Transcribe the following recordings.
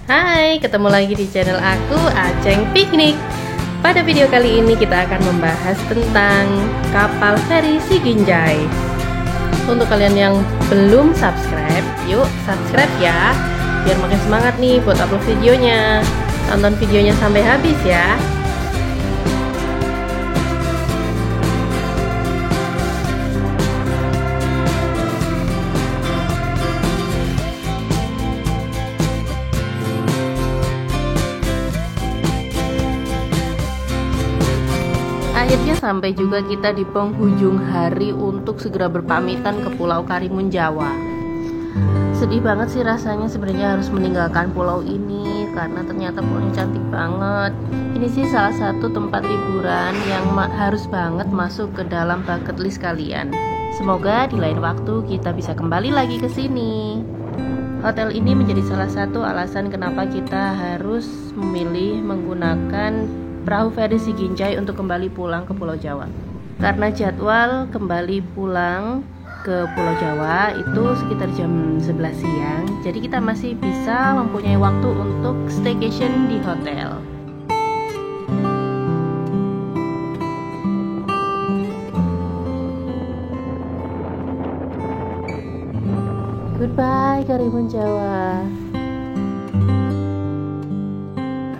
Hai, ketemu lagi di channel aku, Aceng Piknik. Pada video kali ini kita akan membahas tentang kapal feri Siginjai. Untuk kalian yang belum subscribe, yuk subscribe ya, biar makin semangat nih buat upload videonya. Tonton videonya sampai habis ya. Akhirnya sampai juga kita di penghujung hari untuk segera berpamitan ke Pulau Karimun Jawa. Sedih banget sih rasanya sebenarnya harus meninggalkan pulau ini karena ternyata pulaunya cantik banget. Ini sih salah satu tempat liburan yang harus banget masuk ke dalam bucket list kalian. Semoga di lain waktu kita bisa kembali lagi ke sini. Hotel ini menjadi salah satu alasan kenapa kita harus memilih menggunakan perahu feri Siginjai untuk kembali pulang ke Pulau Jawa. Karena jadwal kembali pulang ke Pulau Jawa itu sekitar jam 11 siang. Jadi kita masih bisa mempunyai waktu untuk staycation di hotel. Goodbye Karimun Jawa.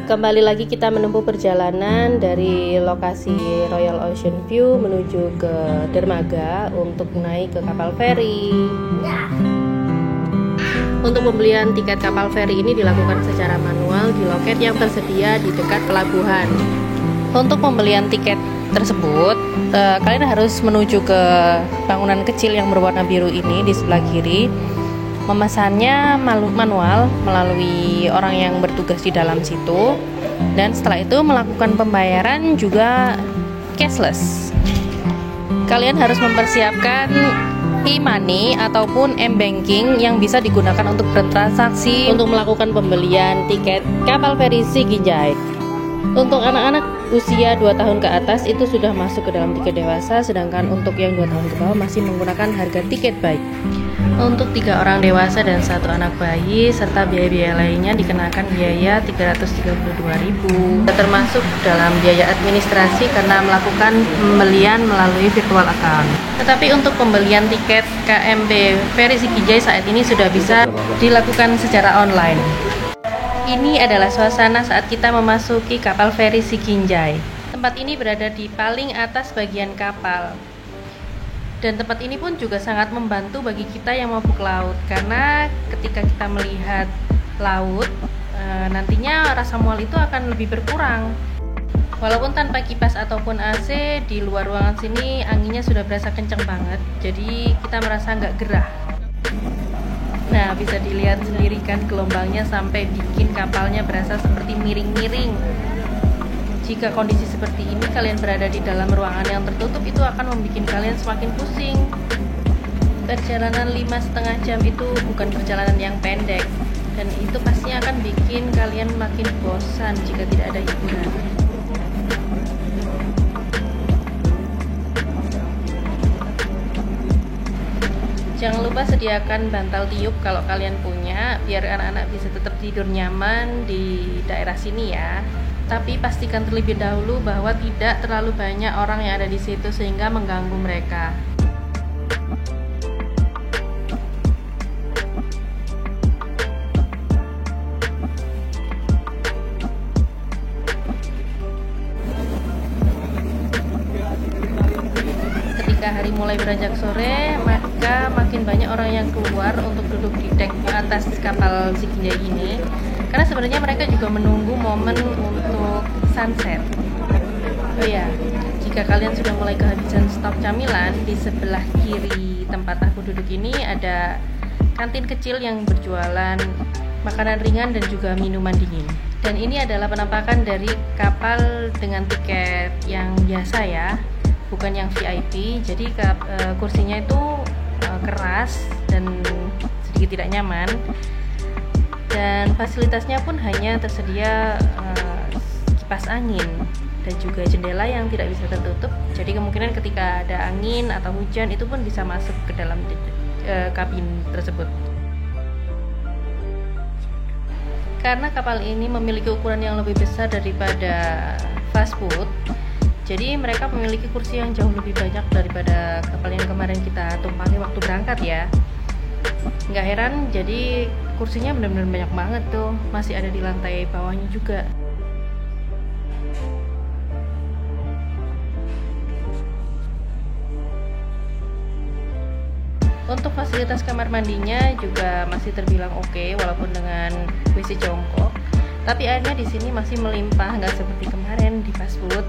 Kembali lagi kita menempuh perjalanan dari lokasi Royal Ocean View menuju ke dermaga untuk naik ke kapal feri. Untuk pembelian tiket kapal feri ini dilakukan secara manual di loket yang tersedia di dekat pelabuhan. Untuk pembelian tiket tersebut, kalian harus menuju ke bangunan kecil yang berwarna biru ini di sebelah kiri. Memesannya manual melalui orang yang bertugas di dalam situ, dan setelah itu melakukan pembayaran juga cashless. Kalian harus mempersiapkan e-money ataupun m-banking yang bisa digunakan untuk bertransaksi untuk melakukan pembelian tiket kapal feri Siginjai. Untuk anak-anak usia 2 tahun ke atas itu sudah masuk ke dalam tiket dewasa, sedangkan untuk yang 2 tahun ke bawah masih menggunakan harga tiket bayi. Untuk 3 orang dewasa dan 1 anak bayi serta biaya-biaya lainnya dikenakan biaya 332.000, termasuk dalam biaya administrasi karena melakukan pembelian melalui virtual account. Tetapi untuk pembelian tiket KMP Feri Siginjai saat ini sudah bisa dilakukan secara online. Ini adalah suasana saat kita memasuki kapal feri Siginjai. Tempat ini berada di paling atas bagian kapal. Dan tempat ini pun juga sangat membantu bagi kita yang mau ke laut, karena ketika kita melihat laut, nantinya rasa mual itu akan lebih berkurang. Walaupun tanpa kipas ataupun AC, di luar ruangan sini anginnya sudah berasa kencang banget, jadi kita merasa nggak gerah. Nah, bisa dilihat sendiri kan gelombangnya sampai bikin kapalnya berasa seperti miring-miring. Jika kondisi seperti ini kalian berada di dalam ruangan yang tertutup, itu akan membuat kalian semakin pusing. Perjalanan 5,5 jam itu bukan perjalanan yang pendek, dan itu pastinya akan bikin kalian makin bosan jika tidak ada hiburan. Jangan lupa sediakan bantal tiup kalau kalian punya, biar anak-anak bisa tetap tidur nyaman di daerah sini ya. Tapi pastikan terlebih dahulu bahwa tidak terlalu banyak orang yang ada di situ sehingga mengganggu mereka. Ketika hari mulai beranjak sore, maka makin banyak orang yang keluar untuk duduk di dek atas kapal Siginjai ini. Karena sebenarnya mereka juga menunggu momen untuk sunset. Oh ya, jika kalian sudah mulai kehabisan stok camilan, di sebelah kiri tempat aku duduk ini ada kantin kecil yang berjualan makanan ringan dan juga minuman dingin. Dan ini adalah penampakan dari kapal dengan tiket yang biasa ya, bukan yang VIP. Jadi kursinya itu keras dan sedikit tidak nyaman. Dan fasilitasnya pun hanya tersedia kipas angin dan juga jendela yang tidak bisa tertutup. Jadi kemungkinan ketika ada angin atau hujan itu pun bisa masuk ke dalam kabin tersebut. Karena kapal ini memiliki ukuran yang lebih besar daripada fast food, jadi mereka memiliki kursi yang jauh lebih banyak daripada kapal yang kemarin kita tumpangi waktu berangkat ya. Nggak heran, jadi kursinya benar-benar banyak banget tuh, masih ada di lantai bawahnya juga. Untuk fasilitas kamar mandinya juga masih terbilang oke, walaupun dengan WC jongkok. Tapi airnya di sini masih melimpah, nggak seperti kemarin di fast food.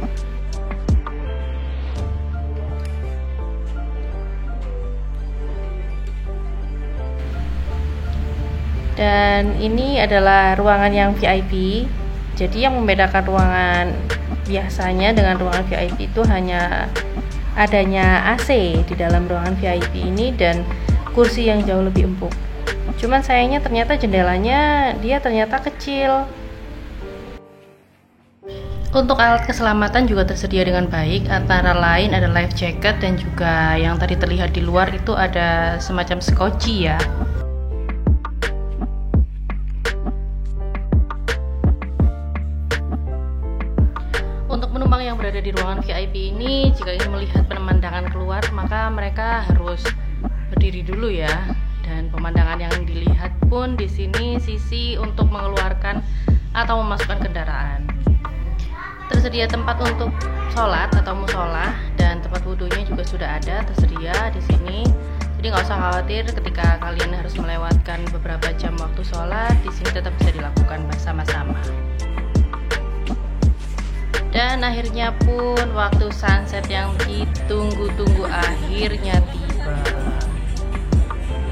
Dan ini adalah ruangan yang VIP. Jadi yang membedakan ruangan biasanya dengan ruangan VIP itu hanya adanya AC di dalam ruangan VIP ini dan kursi yang jauh lebih empuk. Cuman sayangnya ternyata jendelanya dia ternyata kecil. Untuk alat keselamatan juga tersedia dengan baik, antara lain ada life jacket dan juga yang tadi terlihat di luar itu ada semacam skoci ya. Untuk penumpang yang berada di ruangan VIP ini, jika ingin melihat pemandangan keluar, maka mereka harus berdiri dulu ya. Dan pemandangan yang dilihat pun di sini sisi untuk mengeluarkan atau memasukkan kendaraan. Tersedia tempat untuk sholat atau musola dan tempat wudhunya juga sudah ada tersedia di sini. Jadi nggak usah khawatir ketika kalian harus melewatkan beberapa jam waktu sholat, di sini tetap bisa dilakukan bersama-sama. Dan akhirnya pun waktu sunset yang ditunggu-tunggu akhirnya tiba.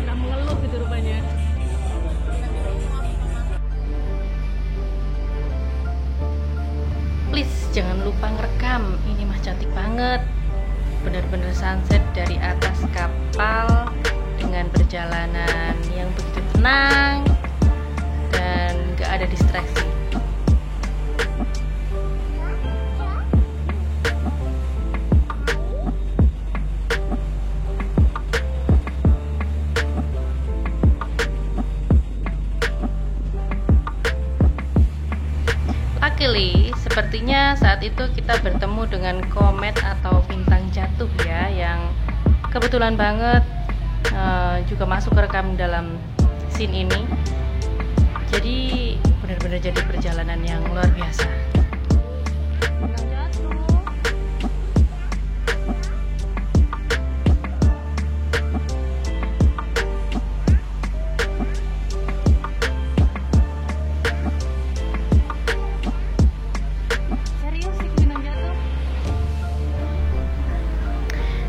Nah, mengeluh gitu rupanya. Please jangan lupa ngerekam, ini mah cantik banget. Bener-bener sunset dari atas kapal dengan perjalanan yang begitu tenang dan gak ada distraksi. Sepertinya saat itu kita bertemu dengan komet atau bintang jatuh ya, yang kebetulan banget juga masuk kerekam dalam scene ini. Jadi benar-benar jadi perjalanan yang luar biasa.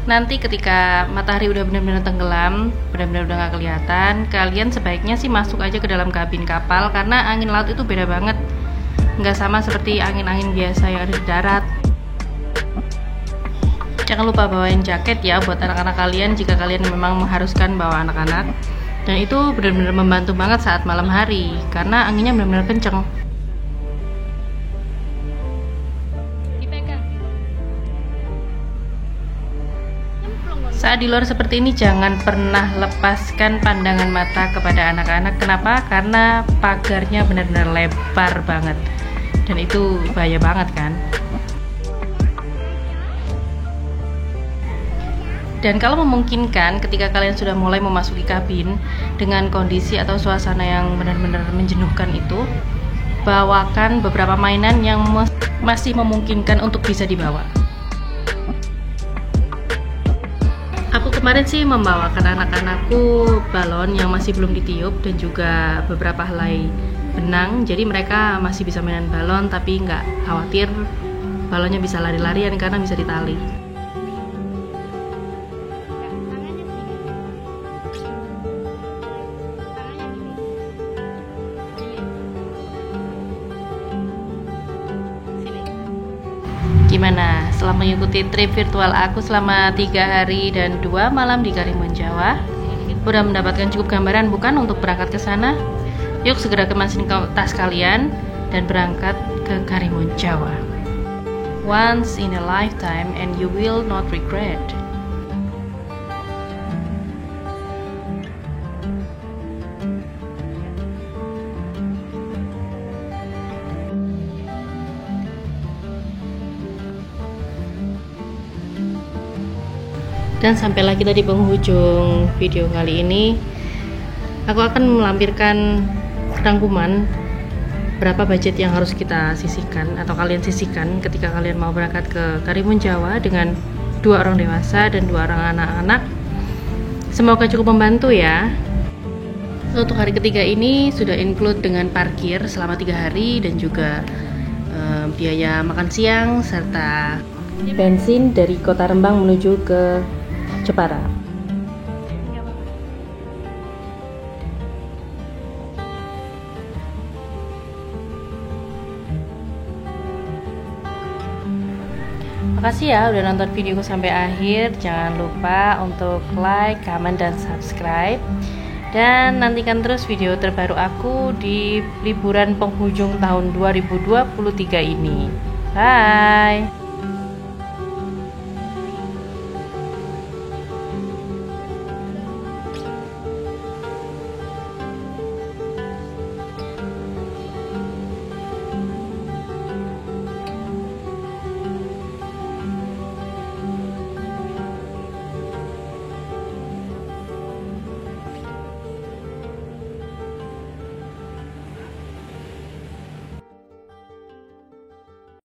Nanti ketika matahari udah benar-benar tenggelam, benar-benar udah nggak kelihatan, kalian sebaiknya sih masuk aja ke dalam kabin kapal karena angin laut itu beda banget, nggak sama seperti angin-angin biasa yang ada di darat. Jangan lupa bawain jaket ya buat anak-anak kalian jika kalian memang mengharuskan bawa anak-anak. Dan itu benar-benar membantu banget saat malam hari karena anginnya benar-benar kenceng. Saat di luar seperti ini jangan pernah lepaskan pandangan mata kepada anak-anak. Kenapa? Karena pagarnya benar-benar lebar banget dan itu bahaya banget kan. Dan kalau memungkinkan ketika kalian sudah mulai memasuki kabin dengan kondisi atau suasana yang benar-benar menjenuhkan itu, bawakan beberapa mainan yang masih memungkinkan untuk bisa dibawa. Aku kemarin sih membawakan anak-anakku balon yang masih belum ditiup dan juga beberapa helai benang. Jadi mereka masih bisa mainan balon tapi nggak khawatir balonnya bisa lari-larian karena bisa ditali. Gimana setelah mengikuti trip virtual aku selama 3 hari dan 2 malam di Karimun Jawa? Udah mendapatkan cukup gambaran bukan untuk berangkat ke sana? Yuk segera kemasin tas kalian dan berangkat ke Karimun Jawa. Once in a lifetime and you will not regret. Dan sampailah kita di penghujung video kali ini. Aku akan melampirkan rangkuman berapa budget yang harus kita sisihkan atau kalian sisihkan ketika kalian mau berangkat ke Karimun Jawa dengan 2 orang dewasa dan 2 orang anak-anak. Semoga cukup membantu ya. Untuk hari ketiga ini sudah include dengan parkir selama 3 hari dan juga biaya makan siang serta bensin dari Kota Rembang menuju ke Jepara. Makasih ya udah nonton videoku sampai akhir. Jangan lupa untuk like, comment, dan subscribe. Dan nantikan terus video terbaru aku di liburan penghujung tahun 2023 ini. Bye.